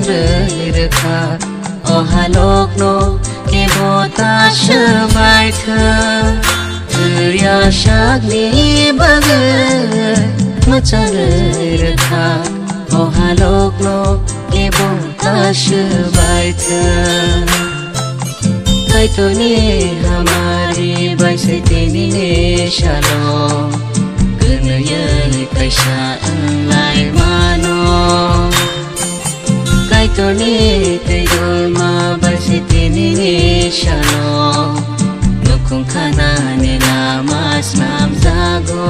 reka o halok no ke bota shbai tha ya shagni bagai muchang reka o halok no ke bota shbai tha kai to ni hamari bai se tini ne shalom gun ye kai sha lai mano kai to ni te dol ma bai se tini ne shalom nukung kana ne la mas nam zago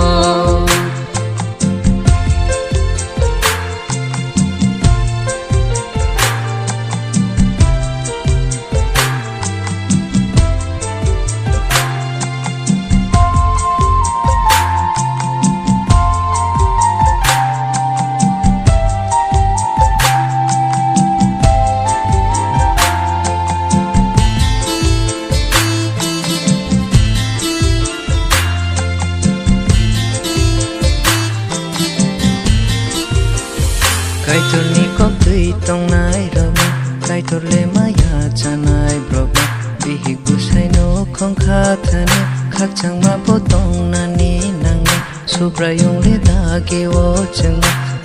kai to ni ko tui tong nai ro ma kai to le ma ya cha nai bro ma bi hi gu sai no khong kha thane khak chang ma po tong na ni nang ne su pra yong le da ke wo chang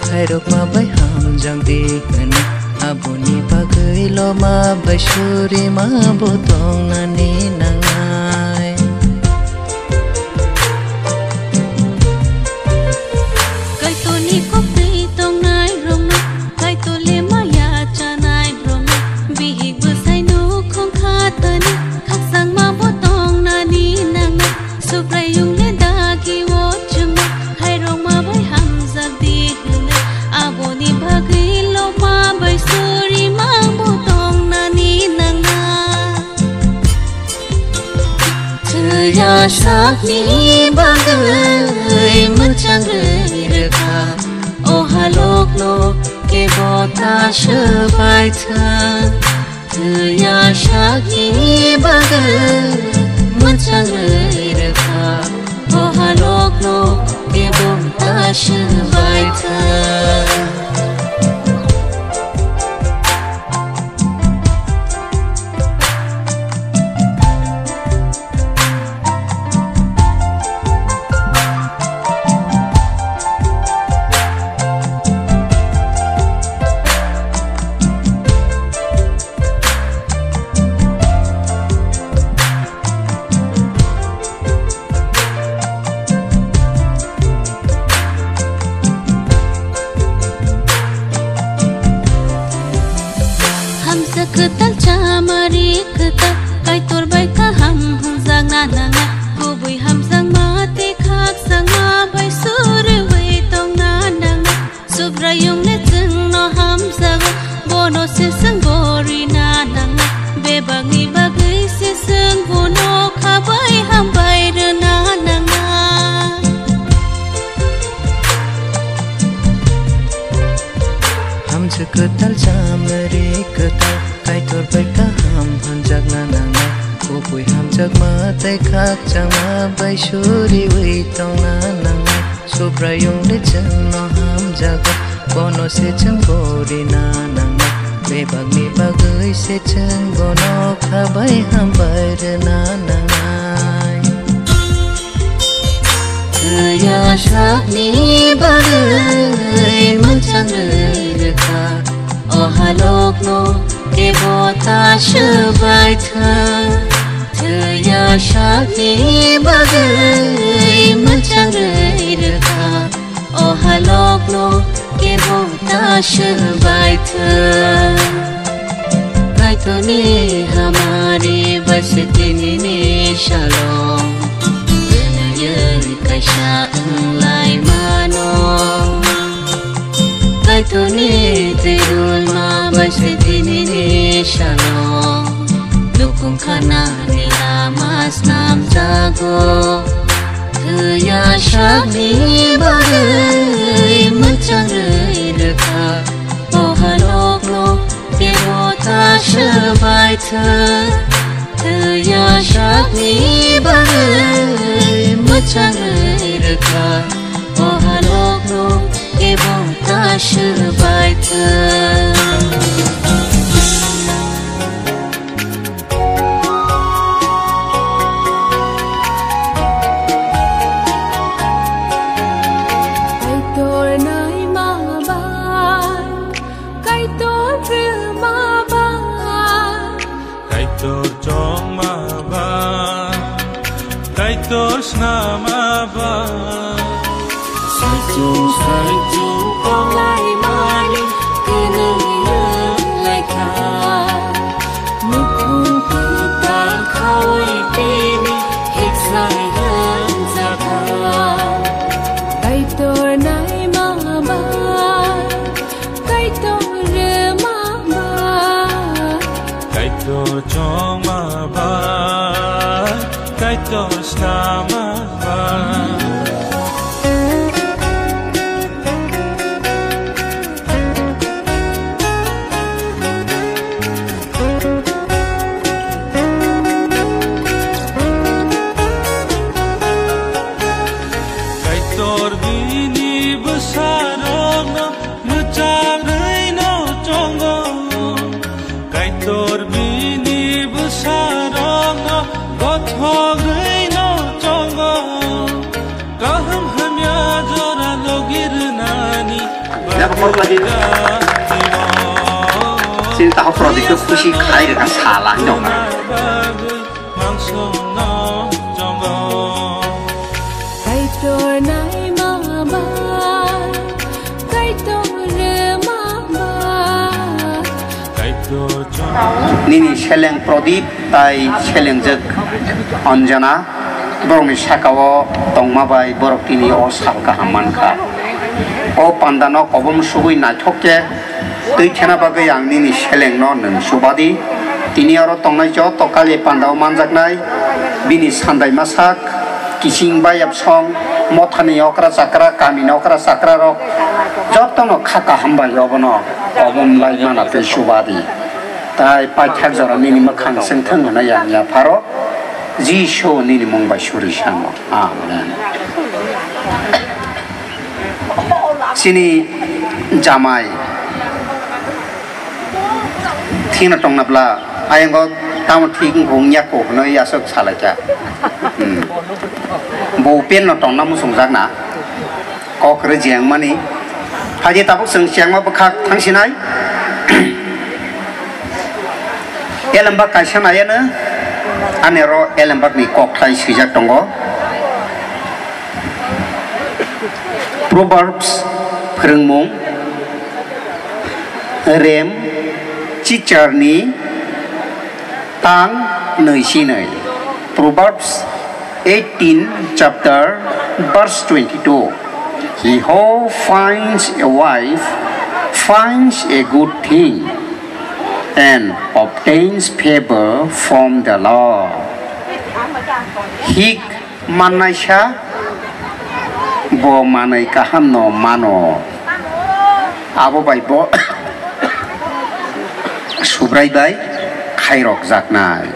kai ro ma bai ham jang di ne abu ni pa gai lo ma bai shuri ma bo tong na ni nang ai kai to ni ko tui tong nai ro ma kai to le ma ya cha nai ro ma bi hi gu sai no khong kha ta ni khak sang ma bo tong na ni nang na su pra yung le da ki wo chum hai ro ma bai ham zak di ne abo ni bhagi lo ma bai suri ma bo tong na ni nang na ya shagni bagai muchang reka o halok no ke bota shbai tha ya shagni bagai muchang reka o halok no ke bota shbai tha ketal chamari ketal kai tor bai ka ham jang na na ko bui ham jang ma te khak sang ma bai sur wei tong na na subra yung le chung no ham jang bono se sang bori na na be bangi bagai se sang bono kha bai ham bai re na na ham je ketal chamari ketal kai tor bai ka ham jak na na ko pui ham jak ma te khak chang ma bai shuri wei tong na na su pra yung le chang no ham jak bono se chang bori na na be bag mi bagai se chang bono kha bai ham bai re na na ya shagni bagai muchang reka o halok no ke bota shbai tha ya shagni bagai muchang reka o halok no ke bota shbai tha kai to ni hamari bas tini ne shalom gun ye kai sha lai mano kai to ni te dol ma bai se tini ne shalom nukung kana ne la mas nam zago ya shagni bagai muchang reka o halok no ke bota shbai tha ya shagni bagai muchang reka o halok no ke bota shbai tha Kaitor chongmaba Kaitor snamaba Sajung konglai mali Kenang lai ka Nukung puta kawai tini Hek sai han zaka Kaitor nai mama Kaitor mama Kaitor chongmaba Kaitor snamaba Kaitor bini besarong Nucarai no chongo Kaitor bini besarong Gothogai no chongo Kaham hamya jora logir nani Sin tahu produk itu kusi khai dengan salah dong. Kaitor nai mama Kaitor mama Nini seleng prodip tai seleng jek anjana borong ni sakawo tongma bai borok tini o sakka hamanka o pandano kobom sugui na thokke tui thena bagai yang nini seleng no nang subadi tini aro tongnai jo tokali pandao manjaknai bini sandai masak kising bayap song mothani okra sakra kamini okra sakra rok jotono khaka hambai obono obom lai mana te subadi tai paithak jora nini makhang sengthang na yang ya pharo jisho nini mongbai suri samo amen sini jamai thina tongnabla ayango tam thing hongya ko no yasok salaja bo pen no tong namu songjak na ko kre jeng mani haji tabuk seng siang ma bakhak thangsinai elambak kaisa nayana anero elambak ni koklai sijak tongo Proverbs Perengmung Rem Cicarni Tang Neusinai Proverbs 18 chapter verse 22 He who finds a wife finds a good thing and obtains favor from the Lord. Hik manaisha bo manai kaham no mano. Abo bai bo subrai bai khairok jaknai.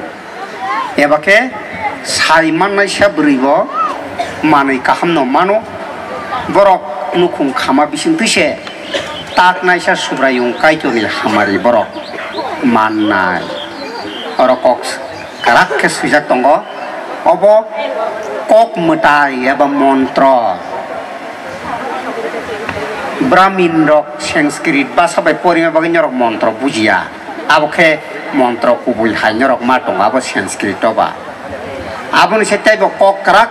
Ebake sai manaisha bribo manai kaham no mano. Borok nukung khama bisin tise tak naisa subrai yung kaito ni hamari borok. Manai orok karak ke sujak tonggo obo kok metai aba montro Brahmin rok Sanskrit bahasa bai poringa bagi nyorok montro bujia abo ke montro kubui hai nyorok matong abo Sanskrit toba abo ni setai bo kok karak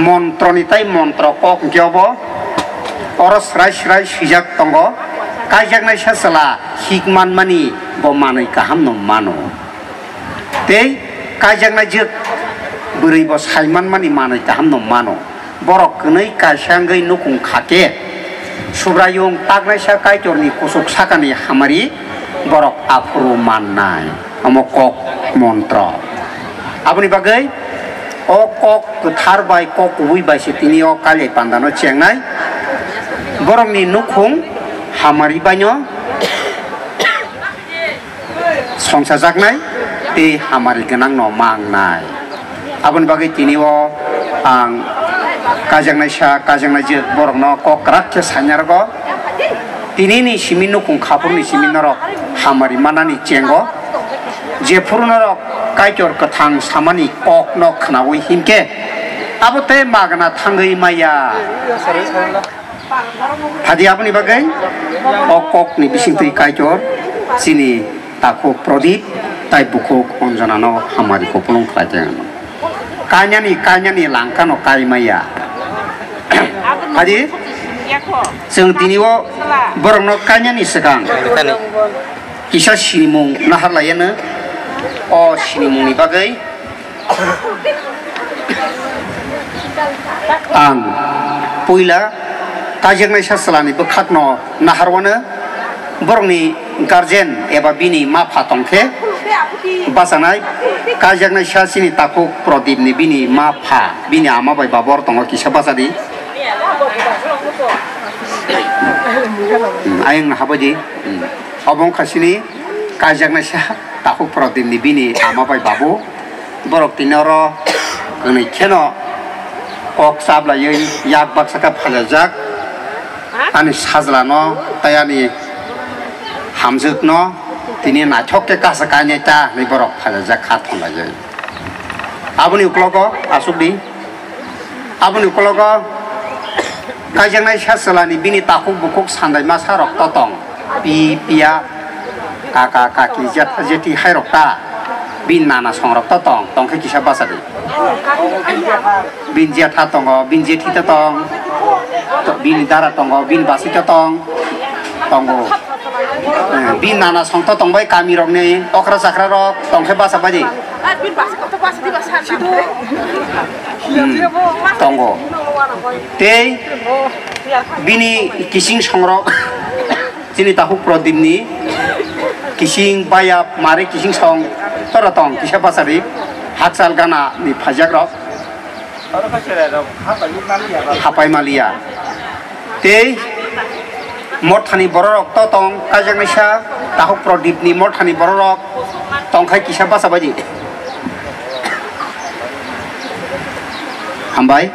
montro ni tai montro kok gyobo oros rai sujak tonggo kajak nai sasala hikman mani bo manai kaham no mano te kajak nai jet beri bo saiman mani manai kaham no mano borok kenai kasangai nukung khake subrayung tak nai sa kaitor ni kusuk sakani hamari borok afuru manai amo kok montro abuni bagai o kok kuthar bai kok ui bai setini o kale pandano chengnai borok ni nukung hamari banyo songsa jaknai te hamari genang no mangnai abon bagai tini o ang kajangnai sa kajangnai je borok no kokrak ke sanyargo tini ni siminu kung khapur ni siminarok hamari manani chengo je purunarok kaitor kathang samani kok no khnawi himke abote magna thangai maya Hadi apa ni bagai? Okok ni bising tui kaitor sini takut prodip tai buku onjana no hamari ko pulung kelajen kanya ni langka no kai maya adi seng tini wo borong no kanya ni sekang kisah sinimung nahar layana o sinimung ni bagai ang puila kajak na sasalani bekhak no naharwana borong ni guardian eba bini ma phatongke basanai kajak na sini takuk prodip ni bini ma pha bini ama bai babor tongo kisah basadi ayang habadi obong khasini kajak na takuk prodip ni bini ama bai babu borok tinoro ini keno kok sabla yoi yak baksaka phalajak ani sajlano tayani hamjuk no tini naithok ke kasakanya ta ni borok phalajak khathonla yoi abuni uklogo asubdi abuni uklogo kajangnai sasalani bini takuk bukuk sandai masarok totong pia kaka kaki jeti hairok ta bin nana songrok totong tongke kisah basadi bin jeta tongo bin jeti totong bin dara tongo bin basi totong tongo bin nana song totong bai kami rok nei okra sakra rok tongke basa baji tongo te bini kising songrok sini tahu prodimni kising bayap mari kising song torotong kisah basari haksal gana ni pajak rok hapai malia te morthani borok totong kajak nisa tahu prodip ni morthani borok tongkai kisah basa baji hambai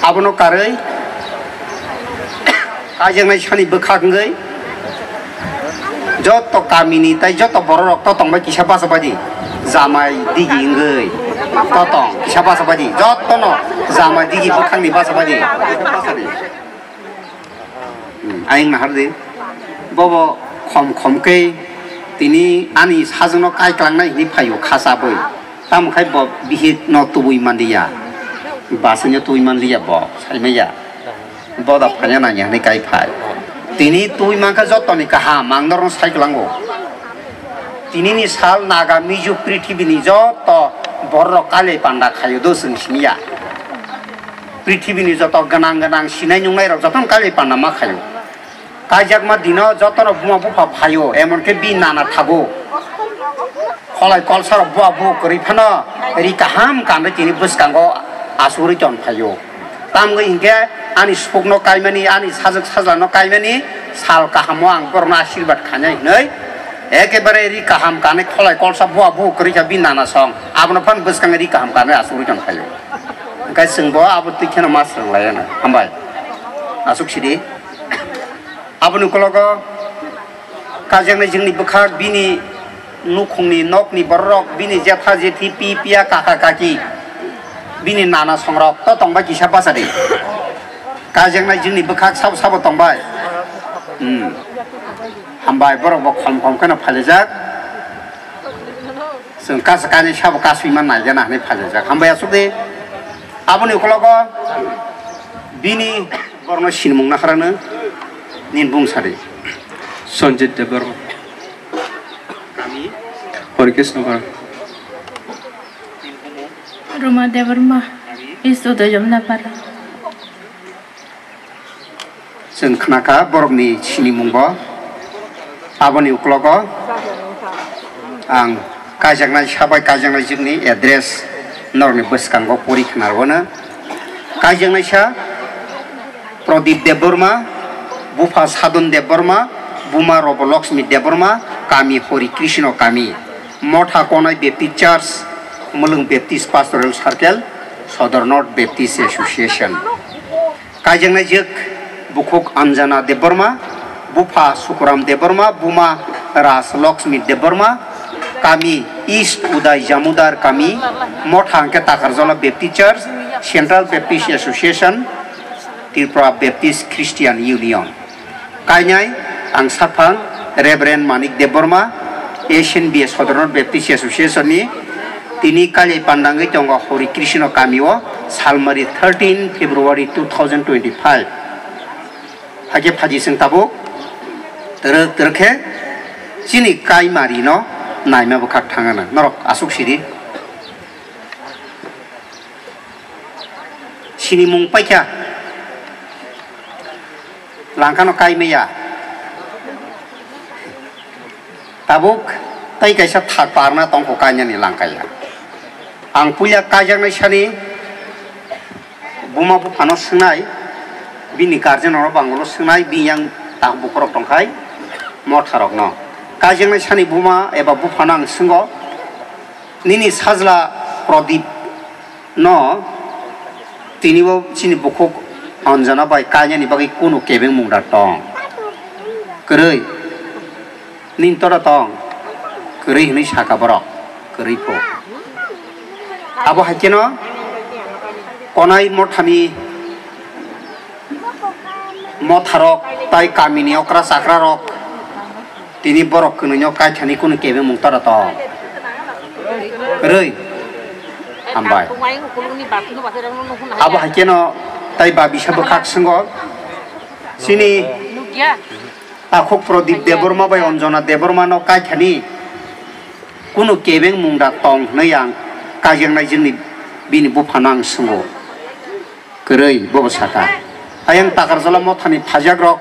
abono karei kajak nisa ni bekhak ngai joto kami ni tai joto borok totong bai kisah basa baji zamai digi ngai totong kisah basa baji joto no zamai digi bekhang ni basa baji aing naharde bobo khom ke tini ani sajono kai klangnai ni phayo khasa boi tam khai bo bihit no tubui mandiya basanya tubui mandiya bo saimeya boda phanya na nya ni kai phai tini tubui mangka joto ni kaha mangdor sai klango tini ni sal naga miju prithibi ni joto borro kale panda khayo dosung siniya prithibi ni joto ganang sinai nyungai rok joton kale panda ma khayo kajak ma dino jotono buma bupa phayo emon ke bin nana thabo kholai kolsar bua bu kori phana ri kaham kan tini buskango asuri jon phayo tam ge inge ani spokno kaimani ani sajak sajlano kaimani sal kahamo ang korna asilbat khanyai nei ekebare ri kaham kane kholai kolsar bua bu kori ja bin nana song abno phan buskang ri kaham kane asuri jon phayo kai singbo abu tikhena masrang layana ambai asuk sidi abunu kologo kajang jengni bekhak bini nukungni nokni borok bini jetha jethi pia kaka kaki bini nana songrok to tongba kisah basadi kajang jengni bekhak sab tongbai hambai borok bok khom kana phalejak sing kasakani sab kaswiman naijana ni phalejak hambai asukde abunu kologo bini borno sinmung nakharana ninbung sari Sanjit Debarma kami Horkes Nabar Rumah Debarma itu dah jam berapa? sen khnaka borok ni sinimung bo aboni uklogo ang kajakna sabai kajakna jingni address norni buskango puri khnarwana kajakna sa Prodip Debarma Bupa Sadun Debarma, Buma Robo Lakshmi Debarma, kami Hori Krishna kami, Motha Konai Baptist Church, Mulung Baptist Pastoral Circle, Southern North Baptist Association. Kajang Najik, Bukuk Anjana Debarma, Bupa Sukuram Debarma, Buma Ras Lakshmi Debarma, kami East Uday Jamudar kami, Motha Angketa Karzola Baptist Church, Central Baptist Association, Tripura Baptist Christian Union. Kanyai ang sapang Reverend Manik Debarma Asian Bia Southern Baptist Association ni tini kali pandangai tonga Hori Krishna Kamiwa Salmari 13 February 2025 hage phaji sing tabu terke sini kai mari no naima bukhak thangana norok asuk siri sini mung paikya langkano kai meya tabuk tai kaisa thak parna tongko kanya ni langkaya ang puya kajang nai sani buma bu phano sungai bini garden oro bangolo sungai bi yang tak bukrok tongkai motharok no kajang nai sani buma eba bu phanang sungo nini sajla pradip no tinibo sini bukuk anjana bai kanya ni bagi kuno kebeng mungda tong kerei nin tora tong kerei ni saka borok kerei po abo hakeno konai mothami motharok tai kamini okra sakra rok tini borok kununyo kai thani kuno kebeng mung tora tong kerei ambai abo hakeno tai babi sabakak sungo sini akuk prodip deborma bai onjona deborma no kai thani kuno kebeng mungda tong nayang kajeng nai jini bini bupanang sungo kerei bobo saka ayang takar jala mothani phajak rok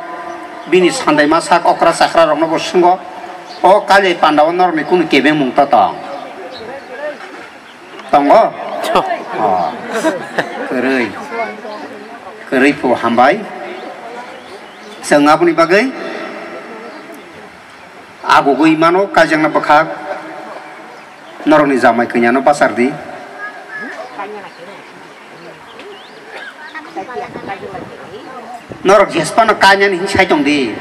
bini sandai masak okra sakra rok no bo sungo o kale pandawan nor me kuno kebeng mungta tong tongo kerei kerei po hambai sengapuni bagai ago goi mano kajang na bakhak noroni jamai kenya no pasar di norok jespa no kanya ni sai tong di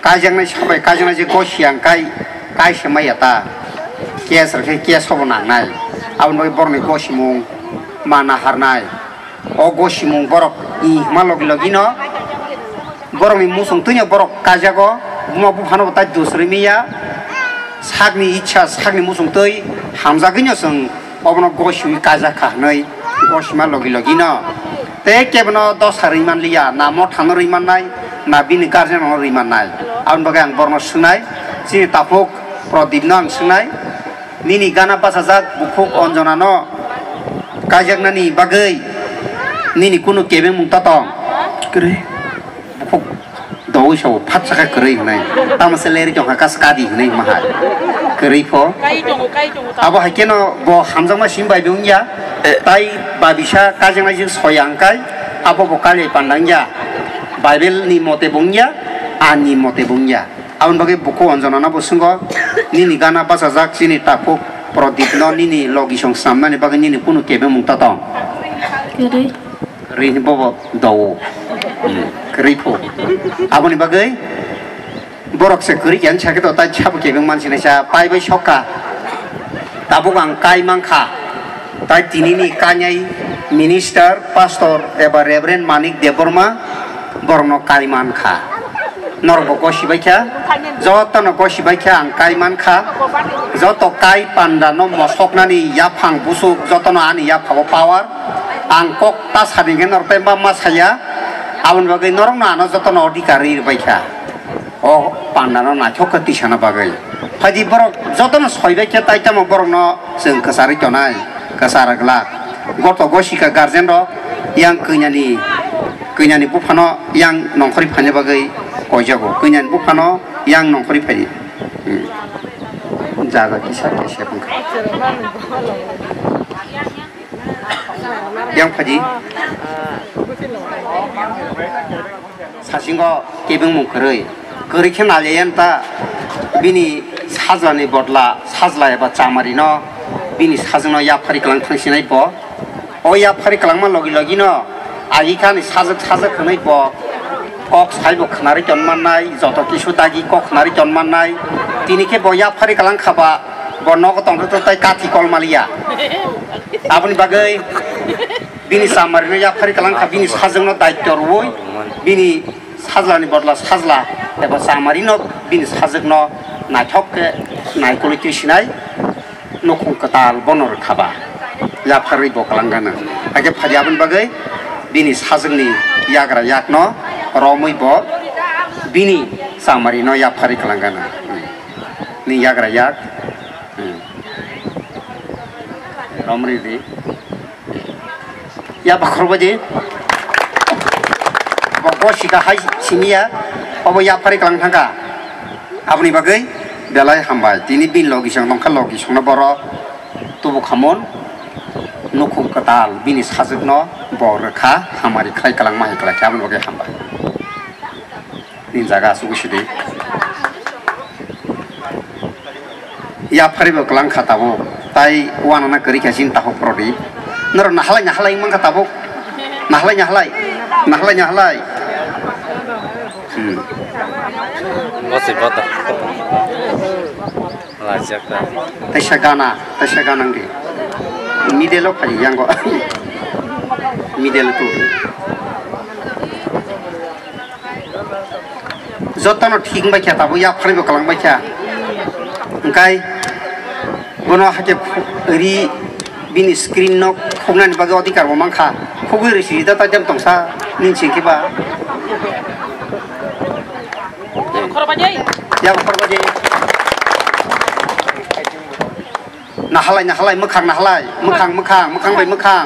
kajang na sabai kajang na je gosiang kai semai ata kesar ke kesob nang nai abon bai borni gosimung mana harnai o gosimung borok I malog logino borok ni musung tunya borok kajago buma bu phano ta dusri miya sagni ichha sagni musung tui hamza ginyo sung obno goshui kaja khanai gosima logi logino te kebno dosari man liya na mo thanori man nai na bini garden ori man nai abon bagang borno sunai sini tapuk prodip nang sunai nini gana pasajak bukhuk onjona no kajak nani bagai nini kuno kebeng mung tatong kere bukhuk doi so phatsaka kere nai tamase leri jong hakas kadi nai mahal kere pho abo hakeno bo hamjama simbai bungya tai babisa kajang nai soyang kai abo bo kale pandangya bible ni mote bungya ani mote bungya abon bagai buku onjona na bosungo nini gana pasajak sini tapuk prodip no nini logi song samna ni bagai nini kuno kebeng mung tatong kere rini bobo dawo keripo aboni bagai borok se keri yan chake to tai chabu kebeng mansi na sa pai bai shoka tabukang kai mangkha tai tinini kanyai minister pastor eba reverend manik deborma borno kai mankha norbo gosi baikha joto no gosi baikha ang kai mankha joto kai panda no mosoknani yapang busuk joto no ani yaphago power angkok tas haringen norpe mama saya abon bagai norong na no joto no odikari baikha o panda no na chokati sana bagai phaji borok joto no soibai khe taita mo borok no jeng kasari tonai kasaragla goto gosika garden ro yang kenyani bufano yang nongkhori phane bagai kojago kenyani bufano yang nongkhori phai jaga kisah pangka yang phaji sasingo kebeng mung kerei khe naleyan ta bini sajlani bodla sajla eba chamari no bini sajno yapari klang thangsinai bo o yapari klang ma logi no agikani sajak khnai bo kok saibo khnari tonmannai joto kisu dagi kok khnari tonmannai tinike bo yapari klang khaba bo nogo tongto tai kathi kolmalia aboni bagai bini samari no yapari klang kha bini sajno daittor woi bini sajlani bodla sajla एबा सामारिनो बिनि साजोकनो नायथक नायकलिति सिनाय नखुं कताल बनर खाबा याफारि बकलांगानो आगे फारियाबन बागै बिनि साजोकनि याग्रा याकनो रमै ब बिनि सामारिनो याफारि कलांगानो नि याग्रा याक रमरी दि या बखरबादि बसिका हाय सिनिया अब याफारि कलां थांगा आबनि बागै बेलाय हामबाय दिनै बिन लगिसं नंखा लगिसंनो बर' तुबु खामन नखुं कताल बिनि साजोकनो बरखा हामारि खाय कलां माहि कलाय आबनि बागै हामबाय नि जागा सुगुसिदि याफारि बकलां खाताबो ताई वानाना करि खासिन ताहो प्रदि नर नाहलाय नाहलाय मन खाताबो नाहलाय नाहलाय नाहलाय नाहलाय Masih foto. Lajak dah. Tasya gana ngi. Midelo kali yang kok. Midelo tu. Zotono ठीक baca tabu ya pari bakalang baca. Engkai bono hake ri bini screen nok khongnan baga odikar bomangkha. Khogu risi da tajam tongsa ninching kiba. Ya korbaje nahalai nahalai mekang nahalai mekang mekang mekang bai mekang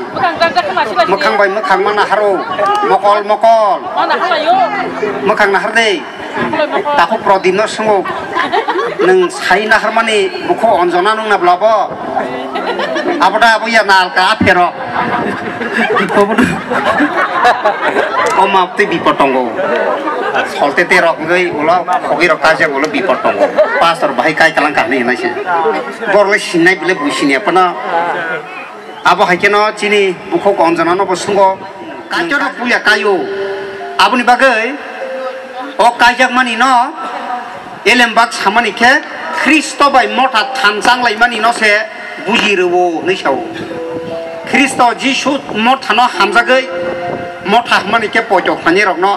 mekang bai mekang mana haro mokol mokol mekang nahar dei tahu prodino sungo neng sai nahar mani buku onjona nung nablabo aboda abu ya nal ka apero omap te bipotongo solte te rok ngai ulo khogi rok kaje ulo bipotongo pastor bahai kai kalang karni na se borle sinai bile busini apana abo haikeno chini bukho konjana no bosungo kachoro puya kayo abuni bagai o kajak mani no elembak samani ke kristo bai mota thanjang lai mani no se bujirewo nisau kristo jisu mota no hamjagai mota mani ke pojo khani rok no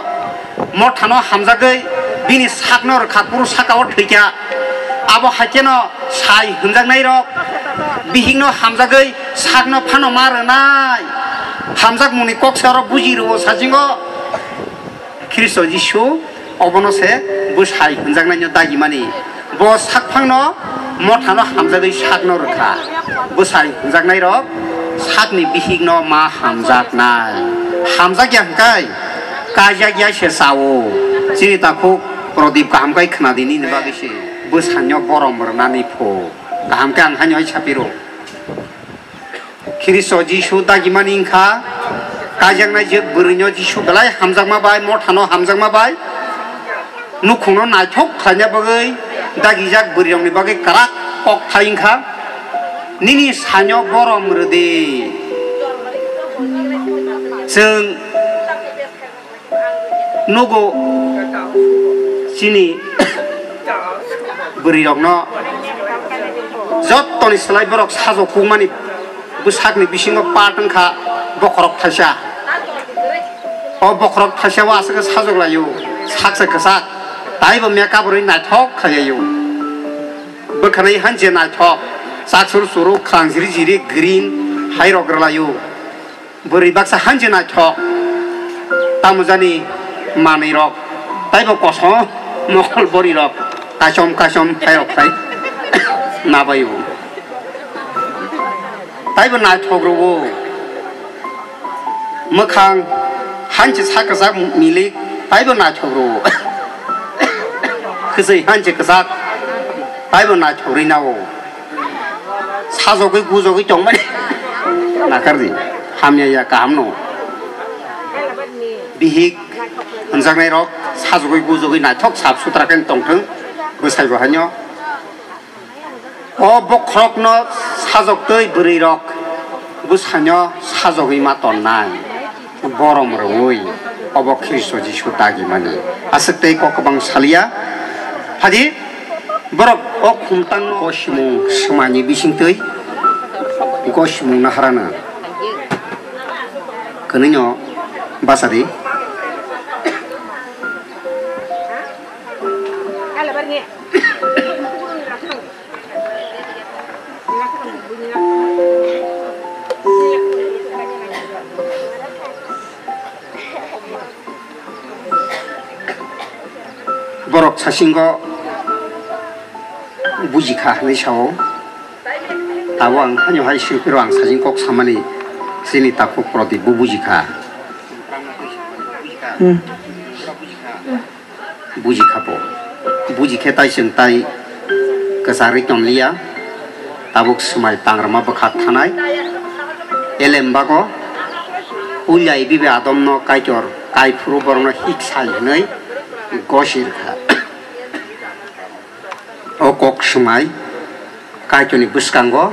मठानो हामजागै बिनि साकनो खापुरु साकाव थैया आबो हाकेनो साइ हुनजागनाय रक बिहिंनो हामजागै साकनो फानो मारनाय हामजाग मुनि कक्सार बुजिरो साजिंगो ख्रिस्ट जिसु अबनोसे बुसाइ हुनजागनायनो दागिमानि बो साकफांनो मठानो हामजागै साकनो रखा बुसाइ हुनजागनाय रक साकनि बिहिंनो मा हामजागनाय हामजागयांकाय काजा गया से सावो सिरि ताखौ प्रदीप कामकाय खोनादिनि बागैसे बोसान्य बरम रनानै फो कामकाय आंहानि छापिरो ख्रिस्ट जिसु दागिमानि इंखा काजांनाय जे बोरैनो जिसु गलाय हामजागमा बाय मठानो हामजागमा बाय नुखुनो नायथक खायना बागै दागिजाक बोरियावनि बागै काराक कक थाइंखा निनि सान्य बरम रदे जों नगो सिनि बोरियावनो जत्तनि सलाय बरक साजखौ मानि बैसागनि बिसिङाव पाटनखा बखरक थाइसा अ बखरक थाइसाव आसोखौ साजक लायो साकसे कसाक दाइबो मेकाबरै नायथक खायो बोखानाय हानजे नायथक साकसुर सुरु खांजिरि जिरि ग्रीन हाइरग्र लायो बोरै बाक्सा हानजे नायथक तामुजानि मानै रक ताइबो कस मखल बरि रक कासम कासम हाइरक थाइ नाबायो ताइबो नायथग्रबो मोखां हानजे साकसा मिले ताइबो नायथग्रबो खोजै हानजे कसाक ताइबो नायथग्रैनावो साजगै गुजगै दंबाय नाखारदि हामयाया गाहामनो बिहिक होनजानाय रक साजगै गुजगै नायथक साफ सुथ्राकेन दंथों बोसायबो हान्य अ बख्रकनो साजगदै बोरै रक बोसान्य साजगै मा तन्नाय बरम रवै अब ख्रिस्ट जिसु दागिमानि आसक्तै ककबां सालिया फादि बरक अ खुमतां गसिमुं समानि बिसिंतै गसिमुं नाहारानो कनैनो बासादि 사신거 무지카 하니샤오 다왕 한요하이 실패로왕 사진 꼭 사만이 신이 딱 꼭프로디 무부지카 무지카보 무지케 따이신 따이 그사리 tom리야 다복 스마이 땅라마 버카타나이 엘렘바고 울야이 비베 아돔노 까이조르 까이프로 버로노 힉사이너이 고시르카 오꼭 스마이 까이조니 부스칸고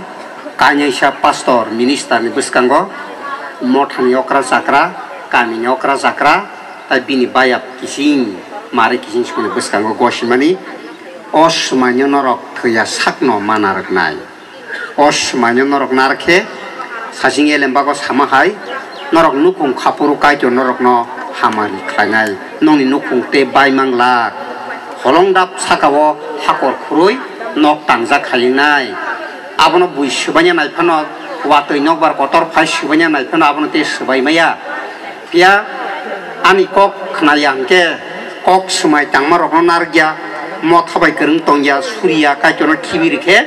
까냐이샤 파스토르 미니스타니 부스칸고 모타니 오크라 사크라 까미니 오크라 사크라 타비니 바얍 키신 마레 키신 스쿠니 부스칸고 고시마니 오스마니 노럭 그야 삭노 마나르크나이 오스마니 노럭 나르케 사싱에 렘바고 사마하이 노럭 누쿵 카푸루 까이조 노럭노 하마리 클라이나이 농니 누쿵 테 바이망라 홀롱답 사카고 하골 쿠루이 nok tangja khalinai abono bui subanya nai phano watoi nokbar kotor phai subanya nai phano abono te subai maya pia ani kok khnayang ke kok sumai tangma rokno nargya mo thabai kereng tongya surya ka jono thibir khe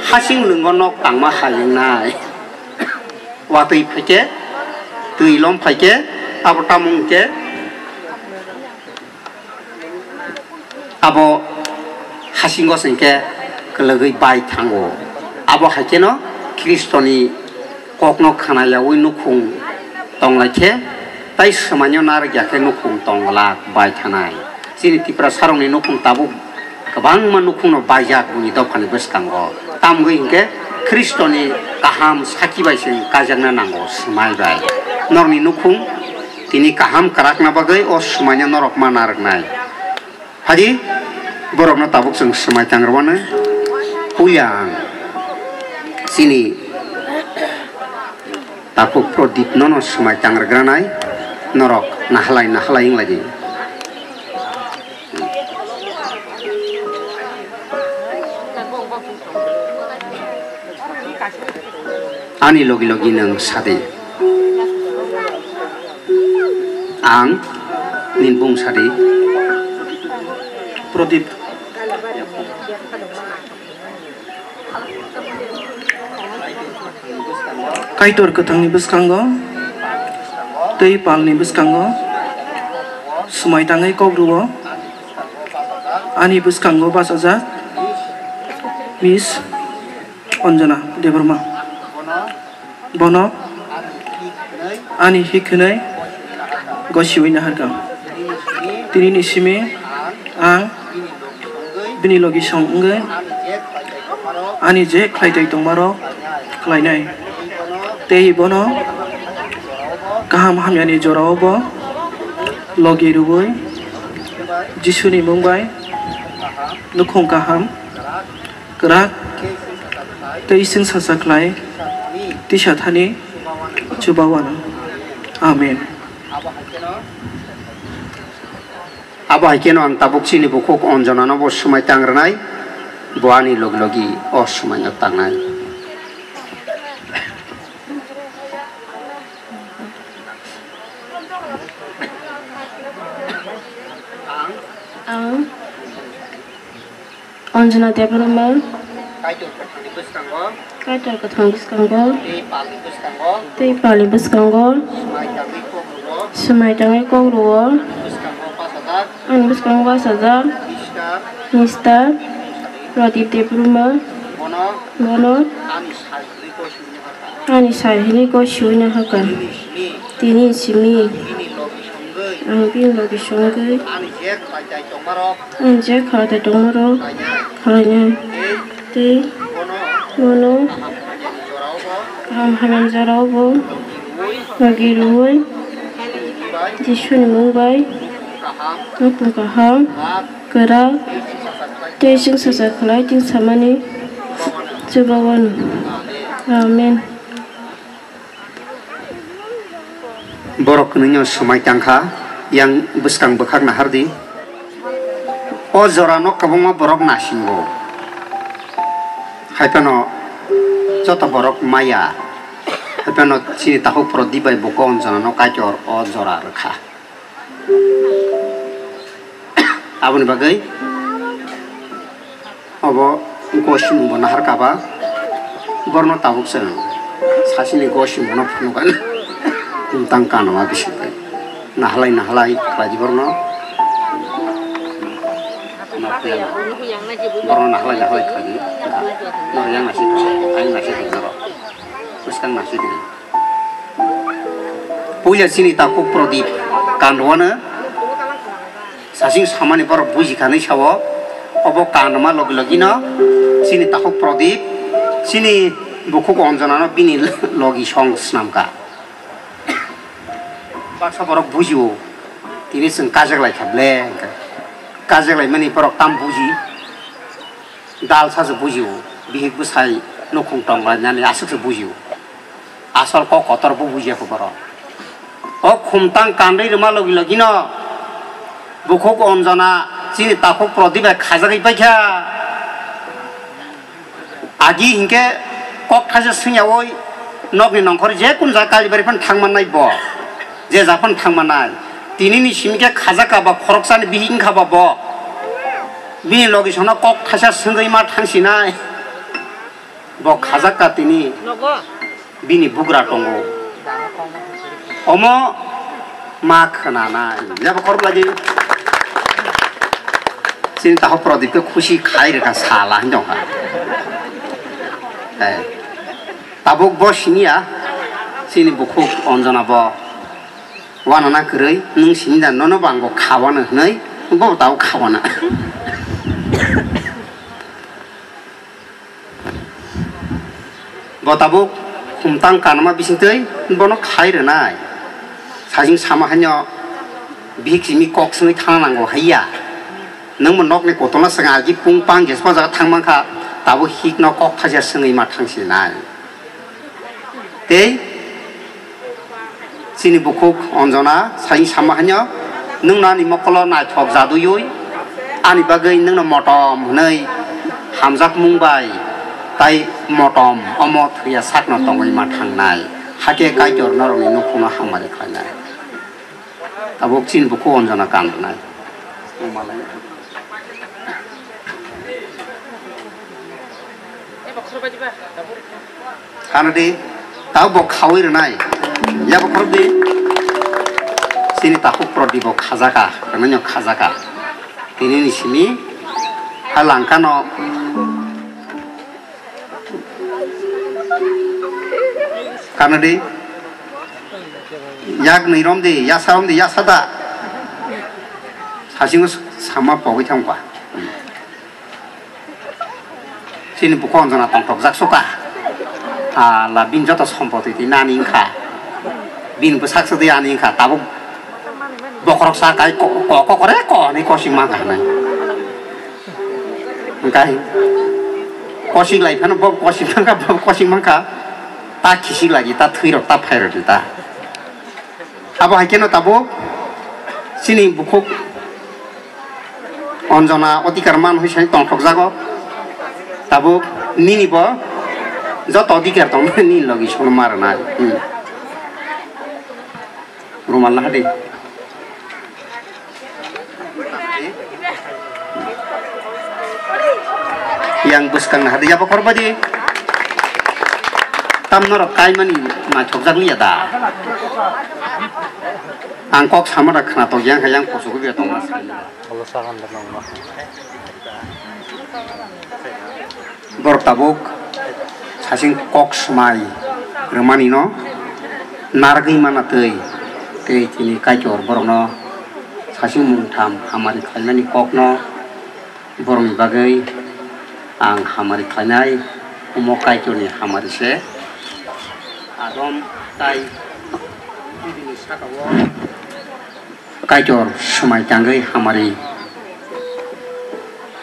hasing lunggo nok tangma khalinai watoi phake tuilom phake abo tamung ke abo hasinggo sengke kelagui bai tango abo hakeno kristoni kokno khanaya ui nukhung tonglake tai samanyo nargya ke nukhung tongla bai thanai sini tipra sarongni nukhung tabu kabang manukhung no baijak buni dofani beskango tamgui ingke kristoni kaham sakibai sing kajangna nango smai bai norni nukhung tini kaham karakna bagai o sumanya norok manargnai hadi borokno tabuk sing smai tangrwana uyang sini tapuk prodip nono smai tangrgranai norok nahlai ing lagi ani logi logi nang sade ang ninbung sade prodip kaitor ketangni beskango tei palni beskango sumai tangai kogruo ani beskango basaja Miss Anjana Debarma bono ani hikhnai gosiwina harkam tini nisime ang bini logi songngai ani je khlaitai tongmaro khlainai tei bono kaham hamyani jorao bo logi ruboi jisuni mungbai nukhung kaham krak tei sing sasaklai tisha thani chubawana amen abo hakeno ang tabuk sini bukok onjana no bo sumai tangrnai boani loglogi o sumai tangnai Anjana Debarma kaitor kathang beskango tei pali beskango sumai tangai kogruo ani beskango basaja Mr. Prodip Debarma bono ani sahini ko shuina hakan tini simi ang bin logi shonggai anje khate tongmaro khalanya tei bono kaham hamyan jarao bo logi ruoi jisuni mungbai nukhung kaham kara tei sing sasaklai ting samani chubawan amen borok nunyo sumai tangkha yang beskang bekhak nahardi o jorano kabungma borok nasingo haipano joto borok maya haipano sini tahu prodibai bukon jorano kaitor o jora rekha aboni bagai abo gosi mungbo nahar kaba borno tabuk sen sasini gosi mono phunugan kumtang kanwa bisipai nahalai kaji borno borno nahalai kaji no yang nasi ai nasi noro buskan nasi di puja sini takuk prodip kanwana sasing samani por buji kani sawo obo kanma logi no sini takuk prodip sini buku konjana no bini logi song snamka baksa borok bujiwo tini seng kajak lai khable kajak lai mani borok tam buji dal sa se bujiwo bihik busai nokong tong la nyani asuk se bujiwo asal ko kotor bu buji ko borok o khumtang kandai ruma logi no buku konjana sini takuk prodip kajak ipakha agi hingke kok kaja sengyawo nokni nongkori je kun zakali bari pan thangmanai bo je japan thangmanai tinini simke khaja kaba khoroksani bihing khaba bo bini logi sona kok kaja sengai ma thangsinai bo khaja ka tini bini bugra tongo omo ma khanana jab korb lagi sini tahu prodip ke khushi khai reka salah ndonga tabuk bo sini ya sini buku onjana bo wanana kerei nung sini dan nono banggo kawana nei bo tahu kawana bo tabuk kumtang kanama bising tei bono khai renai sajing sama hanya bihik simi kok sengi thananggo haiya nang monok ni kotona sengaji pungpang jespa jaga thangmangka tabu hik no kok kaja sengai ma thangsinai tei sini bukuk onjona sai sama hanya nung nani mokolo na thok jadu yoi ani bagai nung na motom nei hamjak mungbai tai motom omo thria sakno tongoi ma thangnai hake kai jor noroni nokuna hamari khainai tabuk sin buku onjona kanai karena di tahu bok kawir nai ya bok korbi sini tahu prodi bok khazaka karena nyok khazaka ini di sini halangkano karena di yak nirom di ya sarom di ya sada sasingu sama pogi thangpa sini bukan zona tongtok zaksuka la bin joto sompoti di naninka bin besak sedi aninka tabu bokrok sakai kok koreko ni kosing mangka nai engkai kosing lai kan bob kosing mangka ta kisi lagi ta thuirok ta phairo ta abo hakeno tabu sini bukuk onjona otikarman hoisai tongtok jago tabu nini bo joto dikar tong ni logi sono marna rumal lah deh yang buskang hadi apa korbadi tam nor kai mani ma chokjak liya da angkok samara khana to yang hayang posuku bi tong mas Allah sagan da nang borok tabuk sasing kok semai remani no nargi mana tei tini kajor borok no sasing mungtam hamari khainani kok no borong bagai ang hamari khainai umo kajor ni hamari se adom tai ini sakawo kajor semai tanggai hamari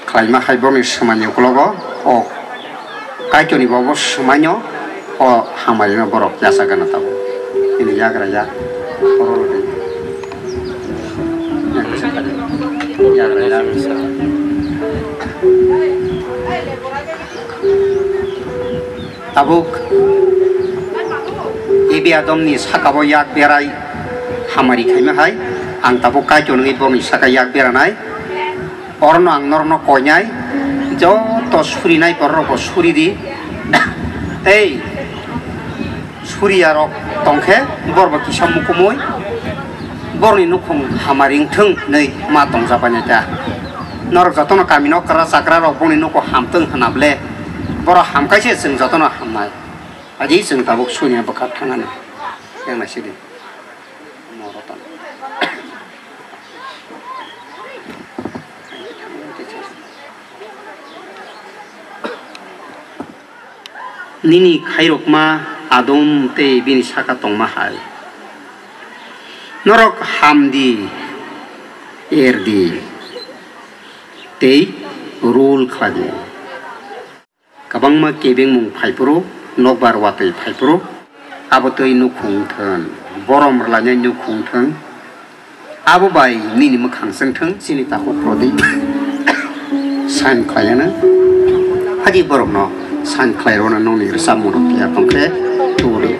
khaima khaiboni semani uklogo o kajor ni bobo semanyo o hamari no borok jasa gana tahu ini jagra ya tabuk ibi adom ni sakabo yak berai hamari khaima hai ang tabuk kajor ni bomi saka yak beranai orno ang norno konyai jo to suri nai porro ko suri di ei suri arok tongkhe borba kisam mukumoi borni nukhung hamaring thung nei ma tongjabanya ta norok jotono kamino kra sakra rok boni nuko hamtung hanable boro hamkaise sing jotono hamnai aji sing tabuk sunya bakat thangana yang nasidi morotan nini khairokma adom te bini saka tongma hai norok hamdi erdi tei rule khadi kabangma kebeng mung phaipuro nokbar watei phaipuro abotoi nukhung thon borom rlanya nukhung thon abo bai nini makhang seng thon sini ta ko prodi san khayana haji borom no san khairona noni samuro kia tongkhe turi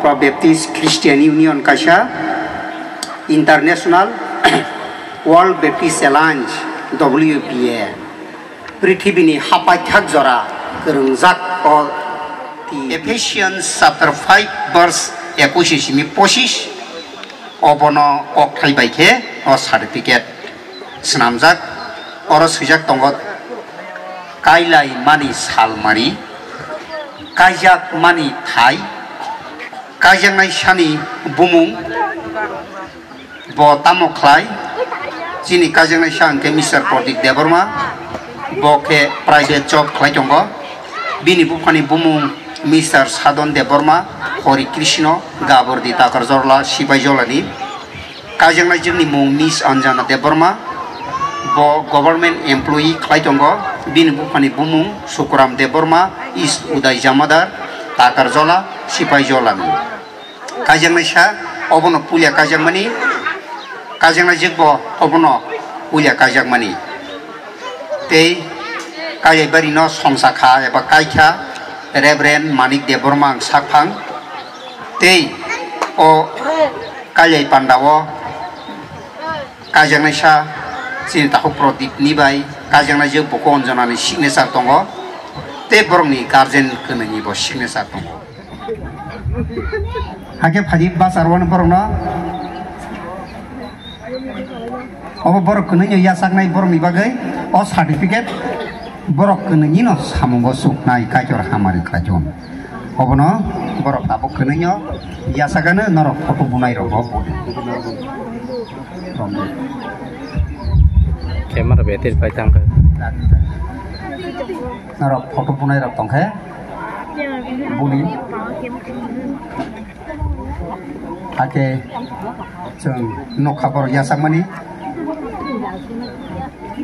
Papa Baptist Christian Union kaisa International World Baptist Alliance WBA Prithibini hapaithak jora kerungjak o Ephesians chapter 5 verse 21-25 obono kokthai baikhe o certificate snamjak oro swijak tongo kailai mani salmari kaijak mani thai kaijangnai sani bumung bo tamokhlai chini kaijangnai sangke Mr. Pratik Deborma bo ke private job khlai tongo bini bufani bumung Mr. Sadon Deborma Hori Krishna Gabordi Takarjorla Sipai Jolani kaijangnai jingni mung Miss Anjana Deborma bo government employee khlai tongo bini bufani bumung Sukuram Deborma East Uday Jamadar Takarjola Sipai Jolani kaijangnai sa obono pulia kaijakmani kaijangnai jigbo obono pulia kaijakmani tei kaijai no songsakha eba kaikha Reverend Manik Deborma sakphang tei o kaijai pandao kaijangnai sa chini tahu Prodip nibai kaijangnai jig boko onjonani signature tongo tei borokni guardian kwnani bo signature tongo hake phadi basarwan borokno obo borok kwnani yasaknai borokni bagai o certificate borok kwnani no samungo suknai kaitor hamari kaijon obono borok tabok kwnani yasakane norok photo bunai rok Kamera betul paitang ke. Narok photo punai rok tongkhe. Buni. Ake jeng nokhabor yasamani.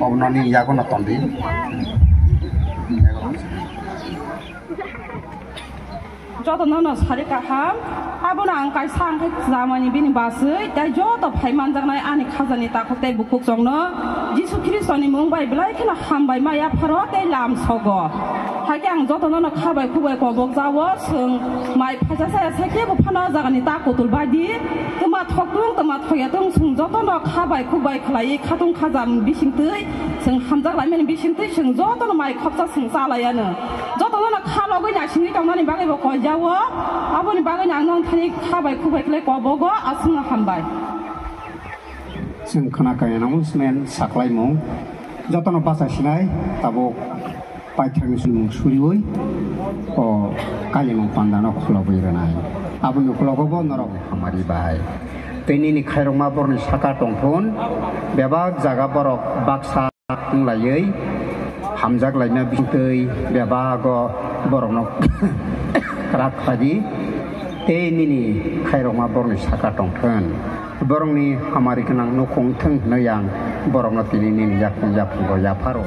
Obnoni yagono tondi. Joto nono sari kaham, abona angkai sangkai zamani bini basui, dai joto paiman jangnai ani khazani takote bukuk jongno, Jisu Kristoni mungbai belai kena hambai maya parote lam sogo. Hake ang joto nono khabai kubai kobok jawo, sung mai paja saya sakye bupana jagani takotul badi, temat thoyatung sung joto no khabai kubai khlai khatung khazam bisingtui, sung hamjak lai men bisingtui sung joto no mai khopsa sung salayana. Joto nono khalogo nyasini tongani bagai boko aboni bagai nang thani khabai khubai kle kobogo asung hambai sing khana kai announcement saklai mung jotono basa sinai tabo paithang sung surioi o kalimung pandano khuloboi ranai aboni khlogobo norok hamari bai teni ni khairoma borni saka tongphun bebak jaga borok baksa tunglaiei hamjak laina bintei bebago borokno Rakhadi tei nini khairoma borni saka tongthon borongni hamari kenang nokong theng noyang borongno tini nini yakung go yaparo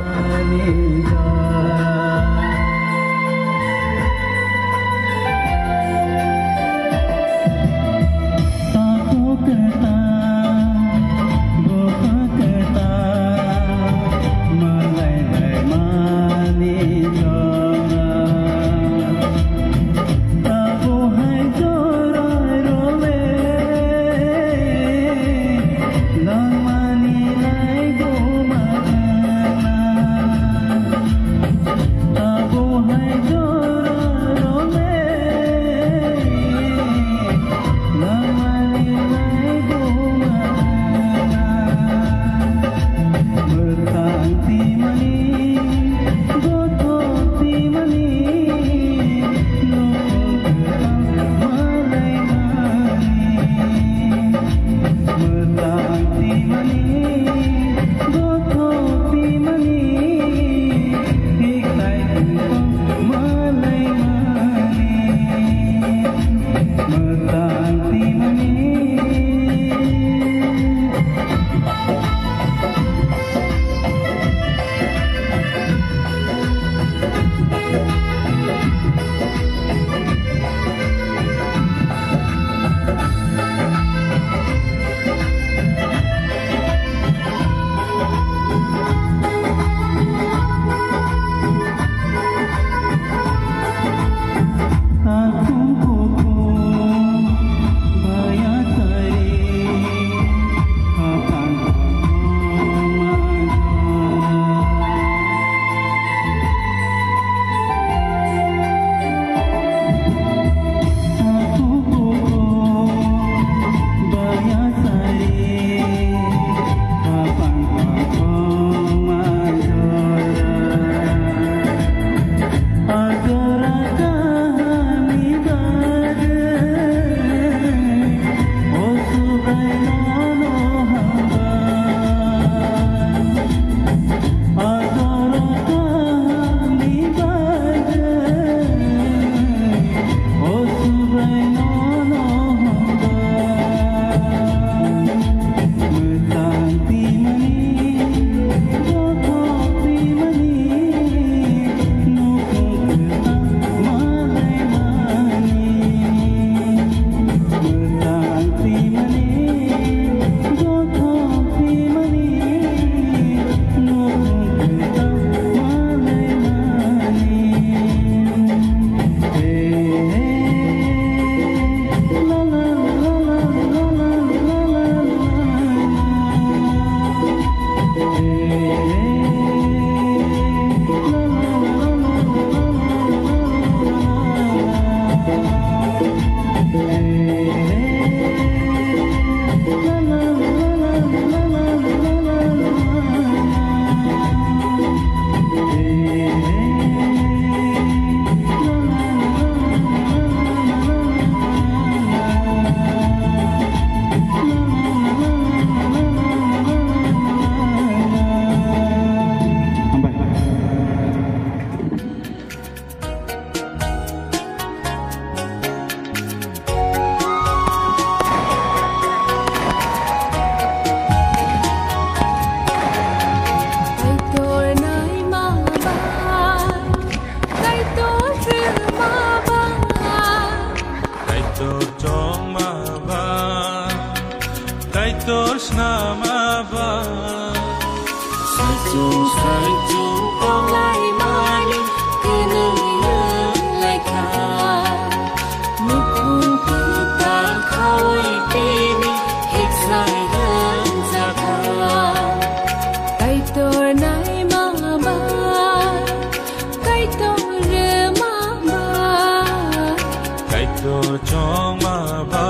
Kaito chong ma ba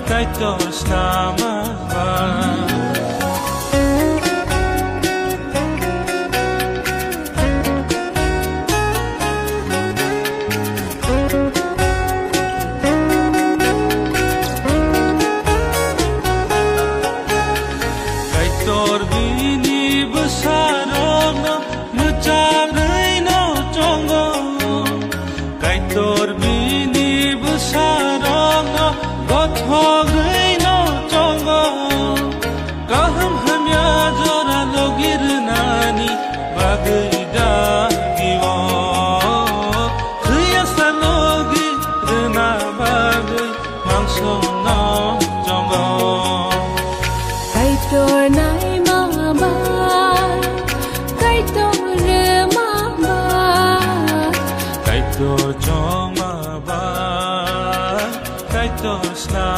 Kaito snama ba Kaitor bini besarong no Nucagay no chongo Kaitor bini besarong no Gothogay no chongo Kaham hamya jora logir nani Bagay dagiwo Kaya sa logir na bagay Mangso no chongo Kaitor nai mama Kaitor mama Kaito chong ma ba Kaito sna